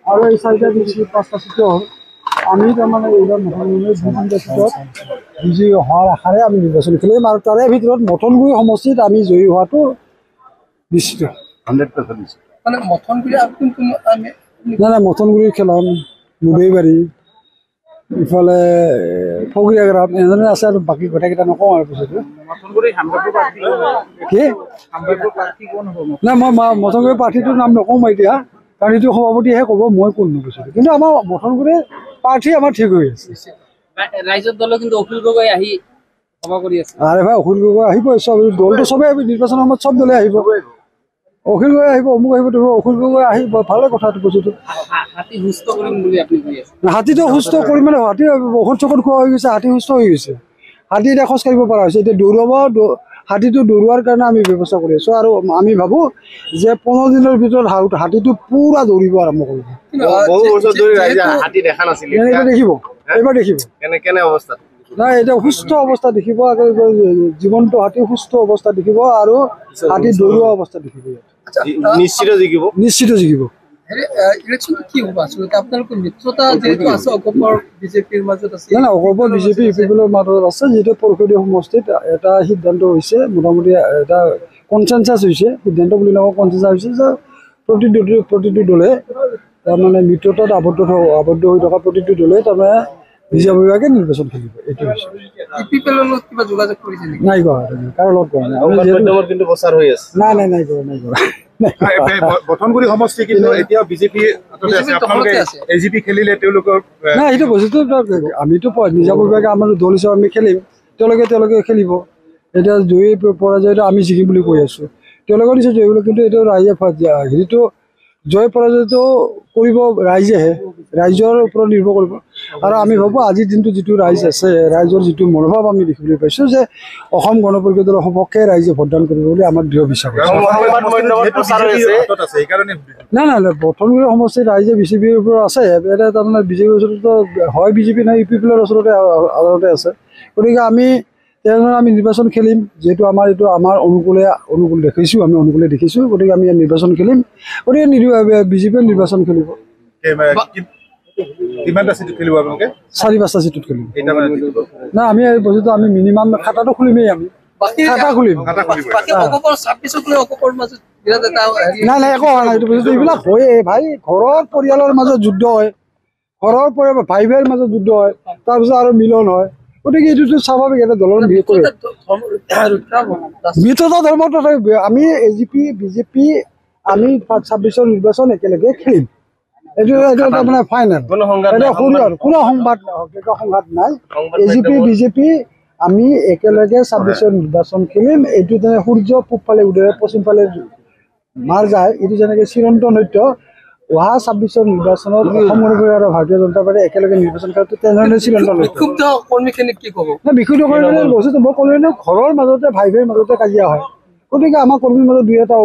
আৰু এই চাৰিটা দিছি 5টা চিটৰ আমি তাৰমানে এইবাৰ মঠনগুৰিৰ চিটত বিজয়ী হোৱাৰ আশাৰে আমি নিৰ্বাচন খেলিম আৰু তাৰে ভিতৰত মঠনগুৰি সমষ্টিত আমি জয়ী হোৱাটো নিশ্চিত 100% নিশ্চিত। মানে মঠনগুৰি নাই মঠনগুৰি খেলাম মুদেইবাৰী ইফালে ফগিয়া গ্ৰাম এজনে আছে আৰু বাকী গোটেইকেইটা নকওঁ আৰু পিছতে কি নাই মই মঠনগুৰি প্ৰাৰ্থীটোৰ নাম নকওঁ মই এতিয়া কাৰণ এইটো সভাপতিয়েহে ক'ব মই কোন নকৈছিলোঁ কিন্তু আমাৰ মঠনগুৰিৰ প্ৰাৰ্থী আমাৰ ঠিক হৈ আছে ৰাইজৰ দল কিন্তু অখিল গগৈ আহি সভা কৰি আছে আৰে ভাই অখিল গগৈ আহিব চব দলটো চবেই নিৰ্বাচনৰ সময়ত চব দলে আহিব অখিল গগৈ আহিব অমুক আহিব অখিল গগৈ আহিব ভালে কথাটো কৈছোঁ হাতী সুস্থ কৰিম বুলি আপুনি কৈ আছে হাতীটো সুস্থ কৰি মানে হাতী ঔষধ চৌষধ খোৱা হৈ গৈছে হাতী সুস্থ হৈ গৈছে হাতী এতিয়া খোজ কাঢ়িব পৰা হৈছে এতিয়া দৌৰাব হাতীটো দৌৰোৱাৰ কাৰণে আমি ব্যৱস্থা কৰি আছোঁ আৰু আমি ভাবোঁ যে 15 দিনৰ ভিতৰত হাতীটো পুৰা দৌৰিব আৰম্ভ কৰিব এইবাৰ দেখিব নাই এতিয়া সুস্থ অৱস্থা দেখিব জীৱনটো হাতী সুস্থ অৱস্থা দেখিব আৰু হাতী দৌৰোৱা অৱস্থা দেখিব নিশ্চিত জিকিব ইলেকশ্যনটো কি হ'ব আচলতে আপোনালোকৰ মিত্ৰতা যেহেতু আছে অগপৰ বিজেপিৰ মাজত আছে নাই অগপৰ বিজেপি ইউপিপিএলৰ মাজত আছে যিটো পৰিষদীয় সমষ্টিত এটা সিদ্ধান্ত হৈছে মোটামুটি এটা কনচেনচাছ হৈছে সিদ্ধান্ত বুলি নকওঁ কনচেনচাছ হৈছে যে প্ৰতিটো দলে তাৰমানে মিত্ৰতাত আবদ্ধ হৈ থকা প্ৰতিটো দলে তাৰমানে নিজাববীয়াকৈ নিৰ্বাচন খেলিব এইটো হৈছে ইউপিপিএলৰ লগত কিবা যোগাযোগ কৰিছে নেকি নাই কৰা কাৰো লগত কৰা নাই কিন্তু প্ৰচাৰ হৈ আছে নাই কৰা মঠনগুৰি সমষ্টি কিন্তু এতিয়া বিজেপি এজিপি খেলিলে তেওঁলোকৰ নাই সেইটো বস্তুটো আমিতো নিজাববীয়াকৈ আমাৰ দল হিচাপে আমি খেলিম তেওঁলোকে খেলিব এতিয়া জয়ী পৰাজয়টো আমি জিকিম বুলি কৈ আছোঁ তেওঁলোকৰ দিছে জয়ী বুলি কিন্তু এইটো ৰাইজে হেৰিটো জয় পৰাজয়টো কৰিব ৰাইজেহে ৰাইজৰ ওপৰত নিৰ্ভৰ কৰিব আৰু আমি ভাবোঁ আজিৰ দিনটো যিটো ৰাইজ আছে ৰাইজৰ যিটো মনোভাৱ আমি দেখিবলৈ পাইছোঁ যে অসম গণ পৰিষদৰ সপক্ষে ৰাইজে ভোটদান কৰিব বুলি আমাৰ দৃঢ় বিশ্বাস নাই মঠনগুৰি সমষ্টিত ৰাইজে বিজেপিৰ ওপৰত আছে এতিয়া তাৰমানে বিজেপিৰ ওচৰতো হয় বিজেপি নাই ইউপিপিএলৰ ওচৰতে আদালতে আছে গতিকে আমি তেনেধৰণে আমি নিৰ্বাচন খেলিম যিহেতু এইটো আমাৰ অনুকূলে দেখিছোঁ আমি অনুকূলে দেখিছোঁ গতিকে আমি ইয়াত নিৰ্বাচন খেলিম গতিকে বিজেপিয়ে নিৰ্বাচন খেলিব 4-5টা চিটত খেলিম নাই আমি এই বস্তুটো আমি মিনিমাম খাতাটো খুলিমেই আমি খাতা খুলিম নাই একো হোৱা নাই এইটো বস্তু এইবিলাক হয়ে ভাই ঘৰৰ পৰিয়ালৰ মাজত যুদ্ধ হয় ঘৰৰ ভাই ভাইৰ মাজত যুদ্ধ হয় তাৰপিছত আৰু মিলন হয় গতিকে এইটোতো স্বাভাৱিক এটা দলৰ মিত্ৰতা ধৰ্ম আমি এজিপি বিজেপি আমি 26ৰ নিৰ্বাচন একেলগে খেলিম এইটো তাৰমানে ফাইনেল কোনো সংঘাত নাই এজিপি বিজেপি আমি একেলগে 26ৰ নিৰ্বাচন খেলিম এইটো যেনে সূৰ্য পূবফালে উদয় পশ্চিমফালে মাৰ যায় এইটো যেনেকৈ চিৰন্তন সত্য অহা 26ৰ নিৰ্বাচনত অসম গণ পৰিষদ আৰু ভাৰতীয় জনতা পাৰ্টি একেলগে নিৰ্বাচন কৰাটো তেনেধৰণে চিৰন্তন বিক্ষুব্ধ কৰ্মীখিনিক কি ক'ব বিক্ষুব্ধ কৰ্মী বস্তুটো মই ক'লোৱে নহয় ঘৰৰ মাজতে ভাই ভাইৰ মাজতে কাজিয়া হয় গতিকে আমাৰ কৰ্মীৰ মাজত দুই এটা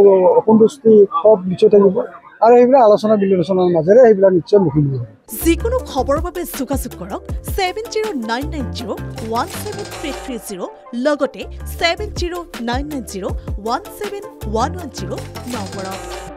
অসন্তুষ্টি সব নিশ্চয় থাকিব আৰু এইবিলাক আলোচনা বিলোচনাৰ মাজেৰে সেইবিলাক নিশ্চয় মুখিম হ'ব যিকোনো খবৰৰ বাবে যোগাযোগ কৰক 7099017330 লগতে 7099017110 নম্বৰত